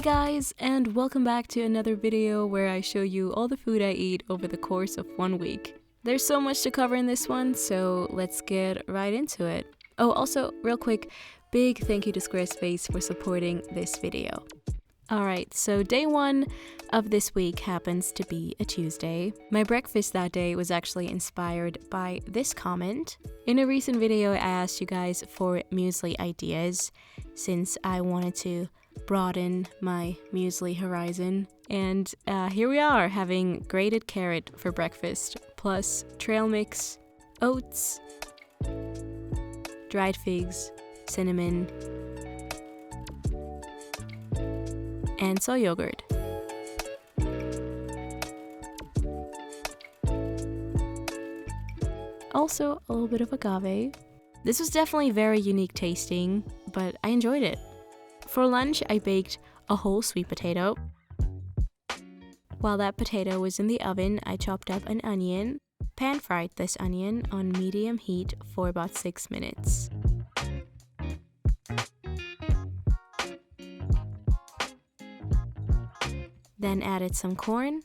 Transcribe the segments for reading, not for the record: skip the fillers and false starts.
guys, and welcome back to another video where I show you all the food I eat over the course of 1 week. There's so much to cover in this one, so let's get right into it. Oh, also, real quick, big thank you to Squarespace for supporting this video. Alright, so day 1 of this week happens to be a Tuesday. My breakfast that day was actually inspired by this comment. In a recent video, I asked you guys for muesli ideas since I wanted to broaden my muesli horizon. And here we are, having grated carrot for breakfast, plus trailmix, oats, dried figs, cinnamon, and soy yogurt. Also, a little bit of agave. This was definitely very unique tasting, but I enjoyed it. For lunch, I baked a whole sweet potato. While that potato was in the oven, I chopped up an onion, pan-fried this onion on medium heat for about 6 minutes. Then added some corn,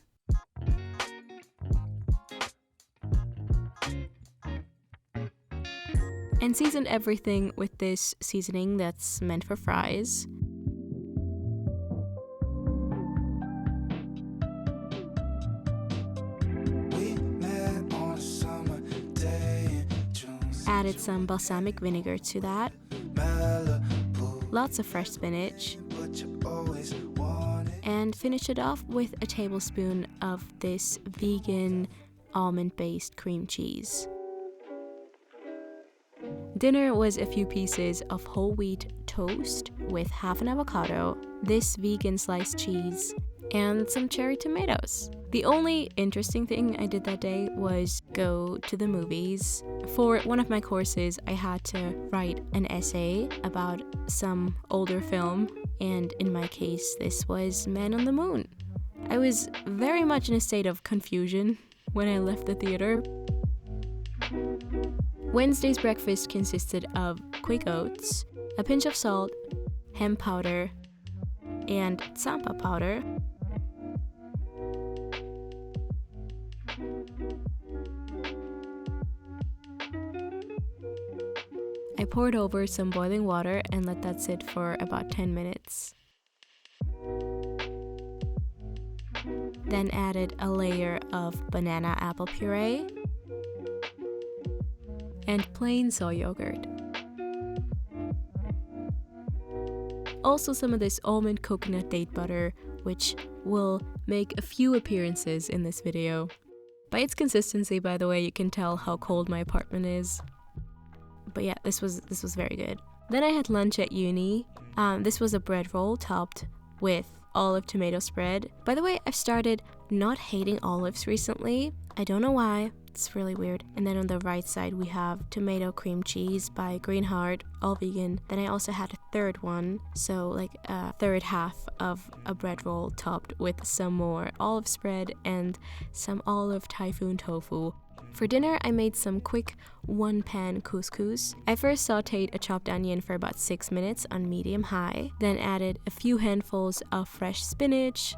and seasoned everything with this seasoning that's meant for fries. Added some balsamic vinegar to that. Lots of fresh spinach. And finished it off with a tablespoon of this vegan almond-based cream cheese. Dinner was a few pieces of whole wheat toast with half an avocado, this vegan sliced cheese, and some cherry tomatoes. The only interesting thing I did that day was go to the movies. For one of my courses, I had to write an essay about some older film, and in my case, this was Man on the Moon. I was very much in a state of confusion when I left the theater. Wednesday's breakfast consisted of quick oats, a pinch of salt, hemp powder, and tsampa powder. I poured over some boiling water and let that sit for about 10 minutes. Then added a layer of banana apple puree and plain soy yogurt. Also some of this almond coconut date butter, which will make a few appearances in this video. By its consistency, by the way, you can tell how cold my apartment is. But yeah, this was very good. Then I had lunch at uni. This was a bread roll topped with olive tomato spread. By the way, I've started not hating olives recently. I don't know why. It's really weird. And then on the right side, we have tomato cream cheese by Greenheart, all vegan. Then I also had a third one, so like a third half of a bread roll topped with some more olive spread and some olive typhoon tofu. For dinner, I made some quick 1-pan couscous. I first sauteed a chopped onion for about 6 minutes on medium-high, then added a few handfuls of fresh spinach,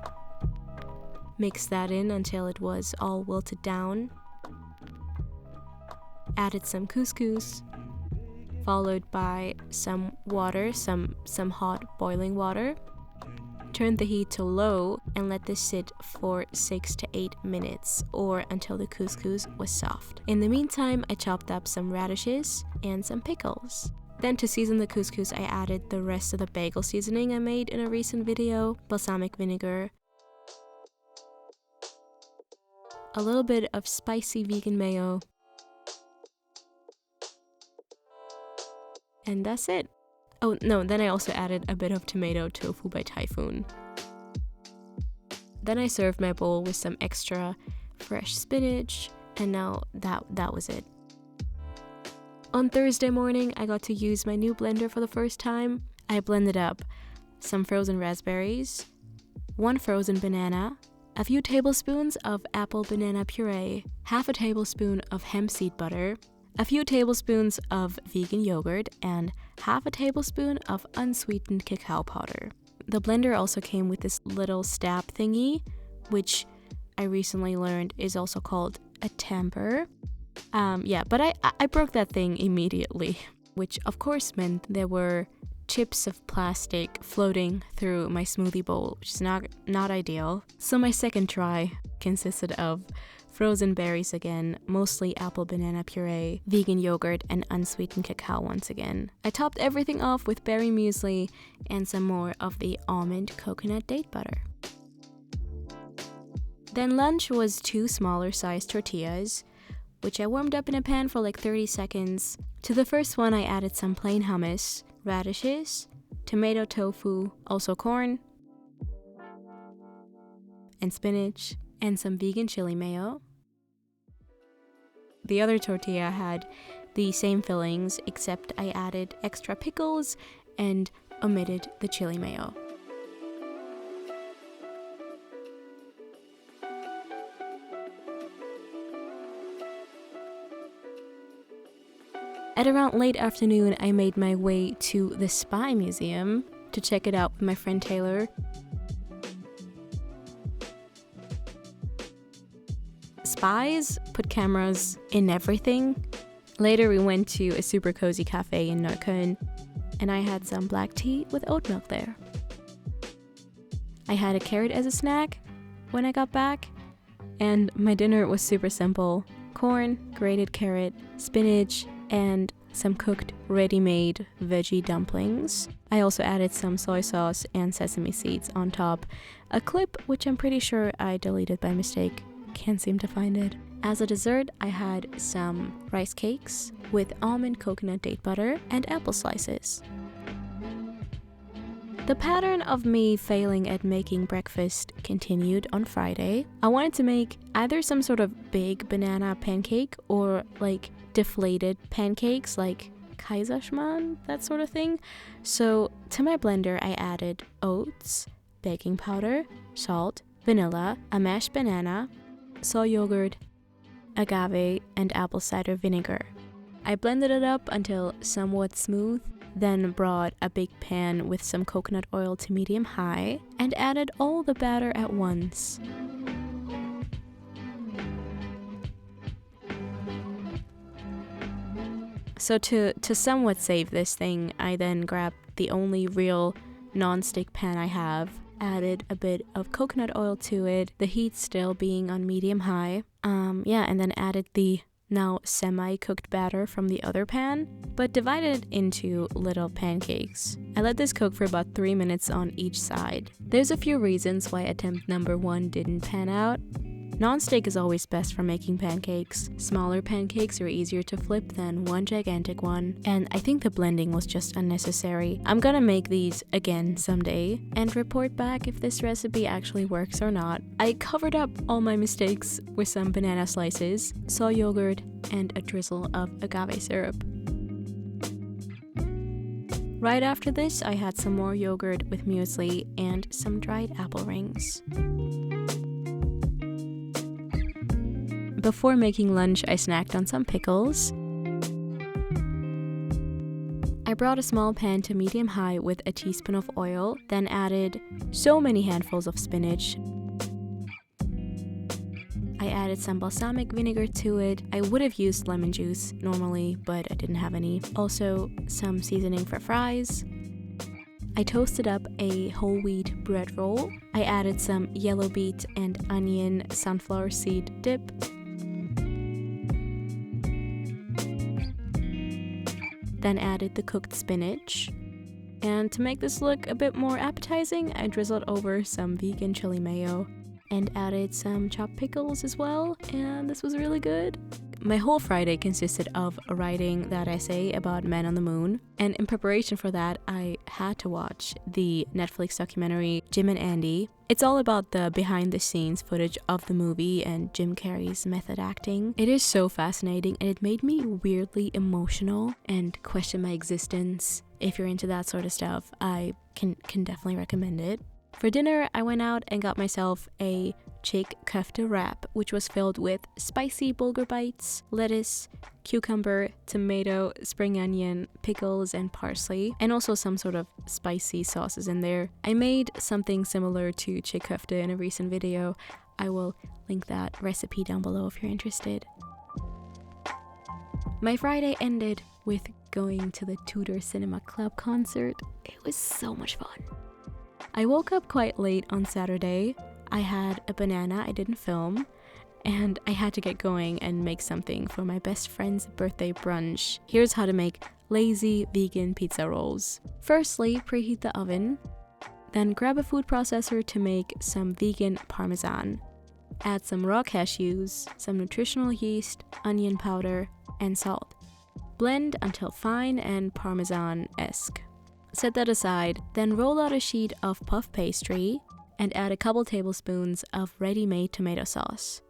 mixed that in until it was all wilted down, added some couscous, followed by some water, some hot boiling water. Turned the heat to low and let this sit for 6 to 8 minutes or until the couscous was soft. In the meantime, I chopped up some radishes and some pickles. Then to season the couscous, I added the rest of the bagel seasoning I made in a recent video, balsamic vinegar, a little bit of spicy vegan mayo, and that's it. Oh no, then I also added a bit of tomato tofu by Typhoon. Then I served my bowl with some extra fresh spinach, and now that was it. On Thursday morning, I got to use my new blender for the first time. I blended up some frozen raspberries, 1 frozen banana, a few tablespoons of apple banana puree, half a tablespoon of hemp seed butter, a few tablespoons of vegan yogurt, and half a tablespoon of unsweetened cacao powder. The blender also came with this little stab thingy, which I recently learned is also called a tamper. But I broke that thing immediately, which of course meant there were chips of plastic floating through my smoothie bowl, which is not ideal. So my second try consisted of frozen berries again, mostly apple banana puree, vegan yogurt, and unsweetened cacao once again. I topped everything off with berry muesli and some more of the almond coconut date butter. Then lunch was 2 smaller sized tortillas, which I warmed up in a pan for like 30 seconds. To the first one I added some plain hummus, radishes, tomato tofu, also corn, and spinach, and some vegan chili mayo. The other tortilla had the same fillings, except I added extra pickles and omitted the chili mayo. At around late afternoon, I made my way to the Spy Museum to check it out with my friend Taylor. Spies put cameras in everything. Later we went to a super cozy cafe in Neukölln, and I had some black tea with oat milk there. I had a carrot as a snack when I got back, and my dinner was super simple. Corn, grated carrot, spinach, and some cooked ready-made veggie dumplings. I also added some soy sauce and sesame seeds on top, a clip which I'm pretty sure I deleted by mistake. Can't seem to find it. As a dessert, I had some rice cakes with almond coconut date butter and apple slices. The pattern of me failing at making breakfast continued on Friday. I wanted to make either some sort of big banana pancake or like deflated pancakes like Kaiserschmarrn, that sort of thing. So to my blender I added oats, baking powder, salt, vanilla, a mashed banana, soy yogurt, agave, and apple cider vinegar. I blended it up until somewhat smooth, then brought a big pan with some coconut oil to medium high and added all the batter at once. So to somewhat save this thing, I then grabbed the only real non-stick pan I have, added a bit of coconut oil to it, the heat still being on medium high, and then added the now semi-cooked batter from the other pan, but divided it into little pancakes. I let this cook for about 3 minutes on each side. There's a few reasons why attempt number 1 didn't pan out. Non-stick is always best for making pancakes. Smaller pancakes are easier to flip than one gigantic one, and I think the blending was just unnecessary. I'm gonna make these again someday and report back if this recipe actually works or not. I covered up all my mistakes with some banana slices, soy yogurt, and a drizzle of agave syrup. Right after this, I had some more yogurt with muesli and some dried apple rings. Before making lunch, I snacked on some pickles. I brought a small pan to medium high with a teaspoon of oil, then added so many handfuls of spinach. I added some balsamic vinegar to it. I would have used lemon juice normally, but I didn't have any. Also, some seasoning for fries. I toasted up a whole wheat bread roll. I added some yellow beet and onion sunflower seed dip. Then added the cooked spinach. And to make this look a bit more appetizing, I drizzled over some vegan chili mayo and added some chopped pickles as well, and this was really good. My whole Friday consisted of writing that essay about Men on the Moon, and in preparation for that, I had to watch the Netflix documentary Jim and Andy. It's all about the behind-the-scenes footage of the movie and Jim Carrey's method acting. It is so fascinating, and it made me weirdly emotional and question my existence. If you're into that sort of stuff, I can definitely recommend it. For dinner, I went out and got myself a chick kofta wrap, which was filled with spicy bulgur bites, lettuce, cucumber, tomato, spring onion, pickles, and parsley, and also some sort of spicy sauces in there. I made something similar to chick kofta in a recent video. I will link that recipe down below if you're interested. My Friday ended with going to the Tudor Cinema Club concert. It was so much fun. I woke up quite late on Saturday. I had a banana I didn't film, and I had to get going and make something for my best friend's birthday brunch. Here's how to make lazy vegan pizza rolls. Firstly, preheat the oven. Then grab a food processor to make some vegan parmesan. Add some raw cashews, some nutritional yeast, onion powder, and salt. Blend until fine and parmesan-esque. Set that aside, then roll out a sheet of puff pastry and add a couple tablespoons of ready-made tomato sauce.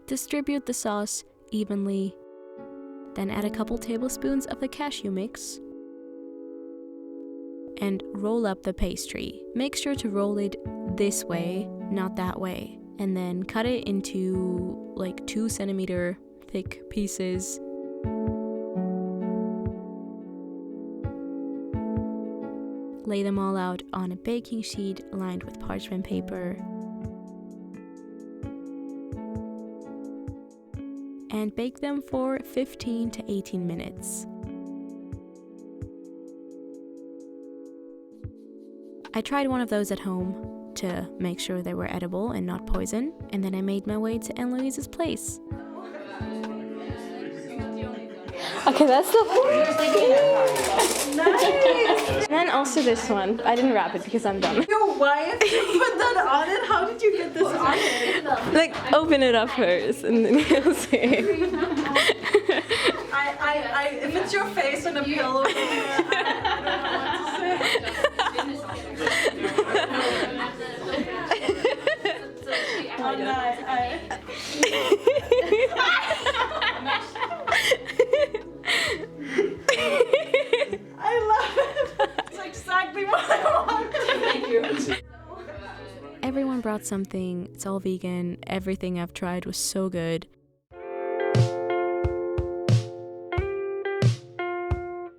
Distribute the sauce evenly, then add a couple tablespoons of the cashew mix and roll up the pastry. Make sure to roll it this way, not that way, and then cut it into like 2 centimeter thick pieces. Lay them all out on a baking sheet lined with parchment paper. And bake them for 15 to 18 minutes. I tried one of those at home to make sure they were edible and not poison, and then I made my way to Anne Louise's place. Okay, that's the nice. And then also this one. I didn't wrap it because I'm dumb. Yo, why did you put that on it? How did you get this on it? Like, open it up first, and then you'll see. If it's your face on a pillow, I don't know what to say. I love it. It's exactly what I want. Thank you. Everyone brought something. It's all vegan. Everything I've tried was so good.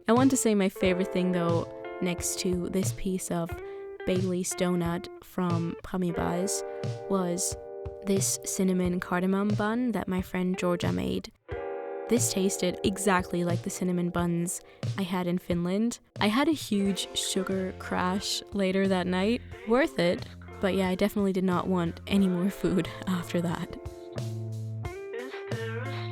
I want to say my favorite thing though, next to this piece of Bailey's donut from Pamibaz, was this cinnamon cardamom bun that my friend Georgia made. This tasted exactly like the cinnamon buns I had in Finland. I had a huge sugar crash later that night. Worth it, but yeah, I definitely did not want any more food after that.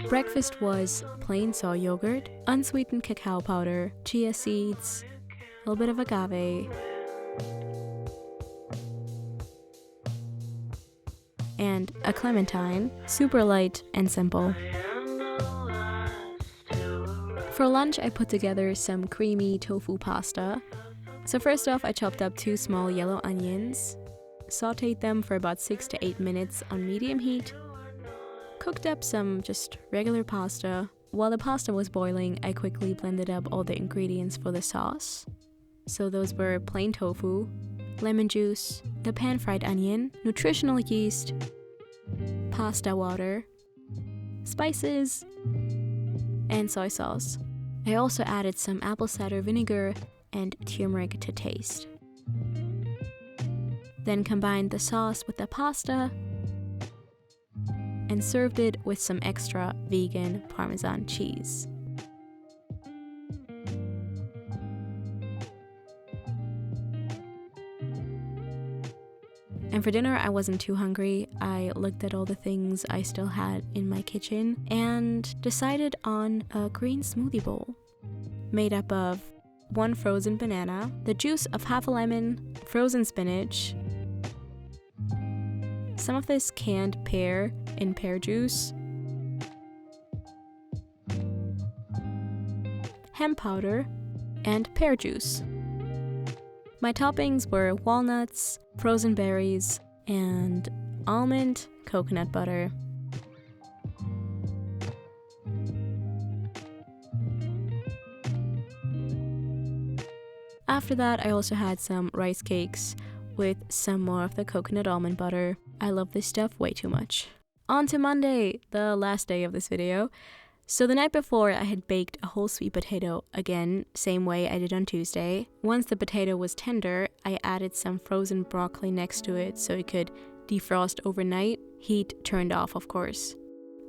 Breakfast was plain soy yogurt, unsweetened cacao powder, chia seeds, a little bit of agave, and a clementine, super light and simple. For lunch, I put together some creamy tofu pasta. So first off, I chopped up 2 small yellow onions, sauteed them for about 6 to 8 minutes on medium heat, cooked up some just regular pasta. While the pasta was boiling, I quickly blended up all the ingredients for the sauce. So those were plain tofu, lemon juice, the pan-fried onion, nutritional yeast, pasta water, spices, and soy sauce. I also added some apple cider vinegar and turmeric to taste. Then combined the sauce with the pasta and served it with some extra vegan Parmesan cheese. And for dinner, I wasn't too hungry. I looked at all the things I still had in my kitchen and decided on a green smoothie bowl made up of 1 frozen banana, the juice of half a lemon, frozen spinach, some of this canned pear in pear juice, hemp powder, and pear juice. My toppings were walnuts, frozen berries, and almond coconut butter. After that, I also had some rice cakes with some more of the coconut almond butter. I love this stuff way too much. On to Monday, the last day of this video. So the night before, I had baked a whole sweet potato, again, same way I did on Tuesday. Once the potato was tender, I added some frozen broccoli next to it so it could defrost overnight. Heat turned off, of course.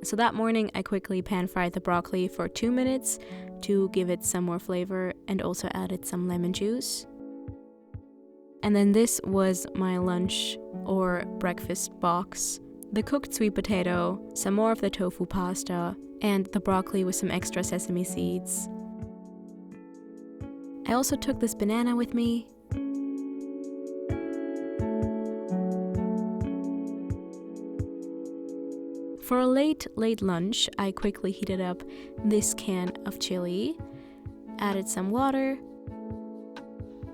So that morning, I quickly pan-fried the broccoli for 2 minutes to give it some more flavor, and also added some lemon juice. And then this was my lunch or breakfast box. The cooked sweet potato, some more of the tofu pasta, and the broccoli with some extra sesame seeds. I also took this banana with me. For a late lunch, I quickly heated up this can of chili, added some water,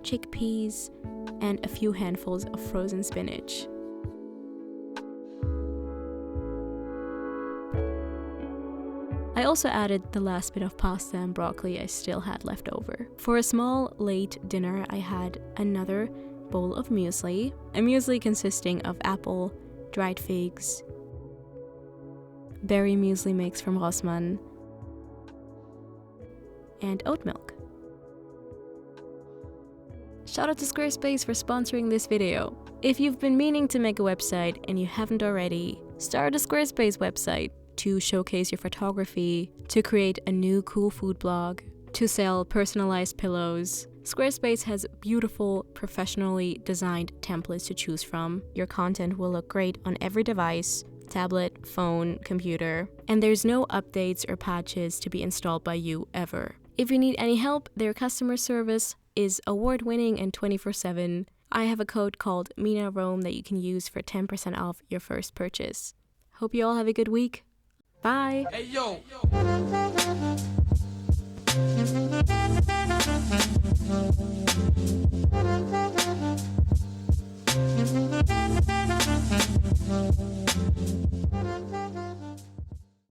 chickpeas, and a few handfuls of frozen spinach. I also added the last bit of pasta and broccoli I still had left over. For a small late dinner, I had another bowl of muesli, a muesli consisting of apple, dried figs, berry muesli mix from Rossmann, and oat milk. Shout out to Squarespace for sponsoring this video. If you've been meaning to make a website and you haven't already, start a Squarespace website to showcase your photography, to create a new cool food blog, to sell personalized pillows. Squarespace has beautiful, professionally designed templates to choose from. Your content will look great on every device, tablet, phone, computer, and there's no updates or patches to be installed by you ever. If you need any help, their customer service is award-winning and 24/7. I have a code called MINAROME that you can use for 10% off your first purchase. Hope you all have a good week. Bye! Hey, yo.